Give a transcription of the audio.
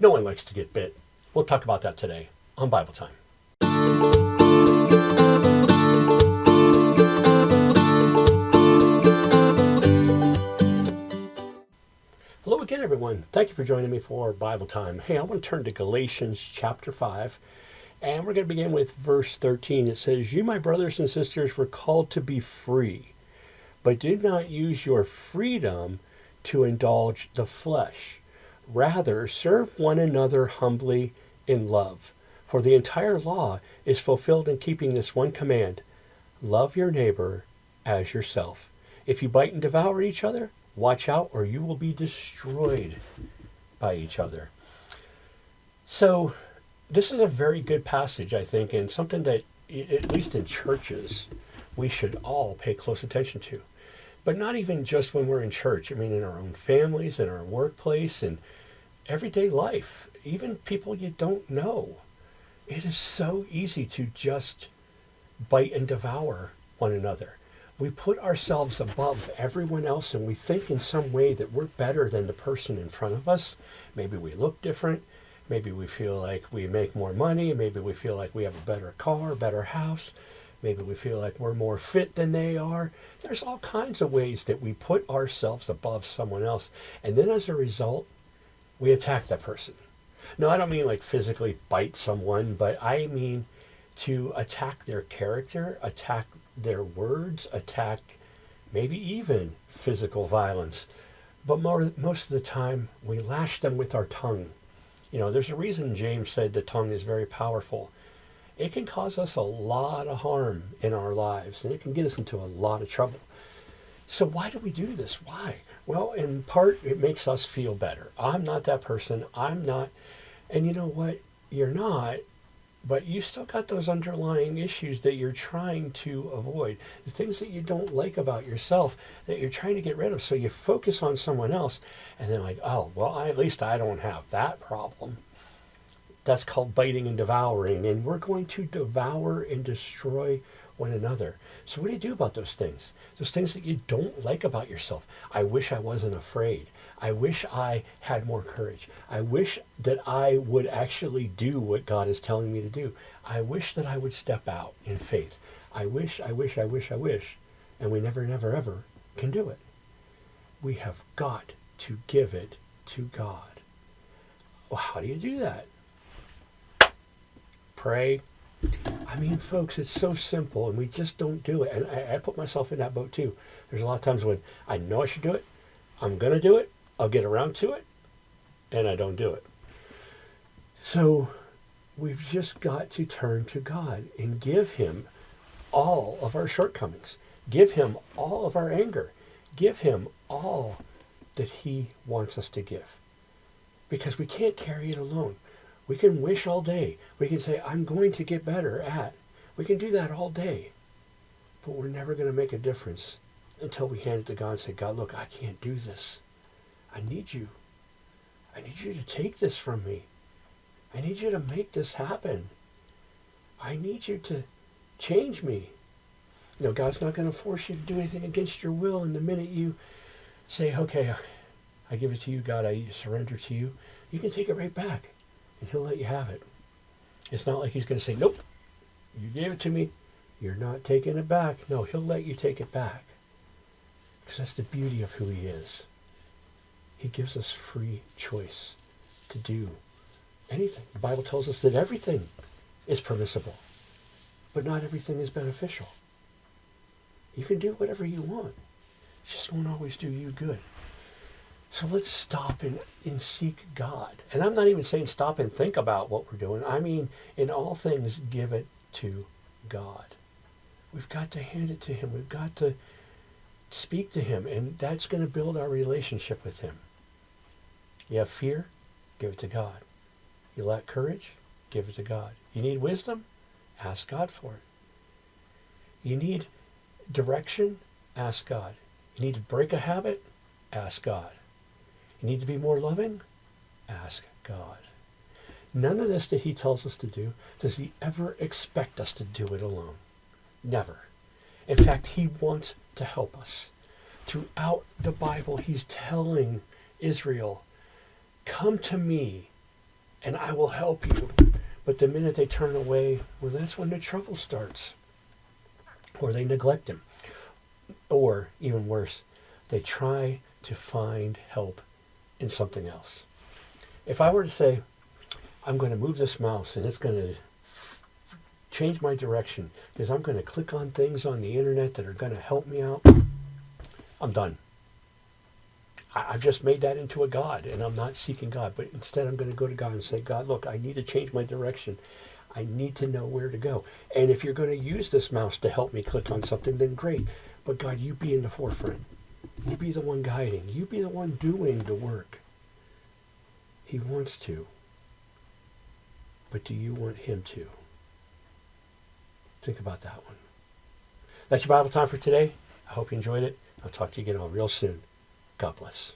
No one likes to get bit. We'll talk about that today on Bible Time. Hello again, everyone. Thank you for joining me for Bible Time. Hey, I want to turn to Galatians chapter 5, and we're going to begin with verse 13. It says, "You, my brothers and sisters, were called to be free, but do not use your freedom to indulge the flesh. Rather, serve one another humbly in love. For the entire law is fulfilled in keeping this one command: love your neighbor as yourself. If you bite and devour each other, watch out, or you will be destroyed by each other." So this is a very good passage, I think, and something that, at least in churches, we should all pay close attention to. But not even just when we're in church. I mean, in our own families, in our workplace, and everyday life, even people you don't know. It is so easy to just bite and devour one another. We put ourselves above everyone else, and we think in some way that we're better than the person in front of us. Maybe we look different. Maybe we feel like we make more money. Maybe we feel like we have a better car, better house. Maybe we feel like we're more fit than they are. There's all kinds of ways that we put ourselves above someone else. And then as a result, we attack that person. No, I don't mean like physically bite someone, but I mean to attack their character, attack their words, attack maybe even physical violence. But most of the time, we lash them with our tongue. You know, there's a reason James said the tongue is very powerful. It can cause us a lot of harm in our lives, and it can get us into a lot of trouble. So why do we do this? Why? Well, in part, it makes us feel better. I'm not that person. I'm not. And you know what? You're not, but you still got those underlying issues that you're trying to avoid. The things that you don't like about yourself that you're trying to get rid of. So you focus on someone else, and then like, oh, well, at least I don't have that problem. That's called biting and devouring, and we're going to devour and destroy one another. So what do you do about those things? Those things that you don't like about yourself. I wish I wasn't afraid. I wish I had more courage. I wish that I would actually do what God is telling me to do. I wish that I would step out in faith. I wish. And we never, ever can do it. We have got to give it to God. Well, how do you do that? Pray. I mean, folks, it's so simple, and we just don't do it. And I put myself in that boat too. There's a lot of times when I know I should do it, I'm going to do it, I'll get around to it, and I don't do it. So we've just got to turn to God and give him all of our shortcomings. Give him all of our anger. Give him all that he wants us to give. Because we can't carry it alone. We can wish all day. We can say, I'm going to get better at. We can do that all day. But we're never going to make a difference until we hand it to God and say, God, look, I can't do this. I need you. I need you to take this from me. I need you to make this happen. I need you to change me. You know, God's not going to force you to do anything against your will. And the minute you say, okay, I give it to you, God, I surrender to you, you can take it right back. And he'll let you have it. It's not like he's going to say, nope, you gave it to me, you're not taking it back. No, he'll let you take it back. Because that's the beauty of who he is. He gives us free choice to do anything. The Bible tells us that everything is permissible, but not everything is beneficial. You can do whatever you want. It just won't always do you good. So let's stop and seek God. And I'm not even saying stop and think about what we're doing. I mean, in all things, give it to God. We've got to hand it to him. We've got to speak to him. And that's going to build our relationship with him. You have fear? Give it to God. You lack courage? Give it to God. You need wisdom? Ask God for it. You need direction? Ask God. You need to break a habit? Ask God. You need to be more loving? Ask God. None of this that he tells us to do, does he ever expect us to do it alone. Never. In fact, he wants to help us. Throughout the Bible, he's telling Israel, come to me and I will help you. But the minute they turn away, well, that's when the trouble starts. Or they neglect him. Or, even worse, they try to find help in something else. If I were to say, I'm going to move this mouse and it's going to change my direction because I'm going to click on things on the internet that are going to help me out, I'm done. I've just made that into a God, and I'm not seeking God. But instead, I'm going to go to God and say, God, look, I need to change my direction. I need to know where to go. And if you're going to use this mouse to help me click on something, then great. But God, you be in the forefront. You be the one guiding. You be the one doing the work. He wants to. But do you want him to? Think about that one. That's your Bible time for today. I hope you enjoyed it. I'll talk to you again all real soon. God bless.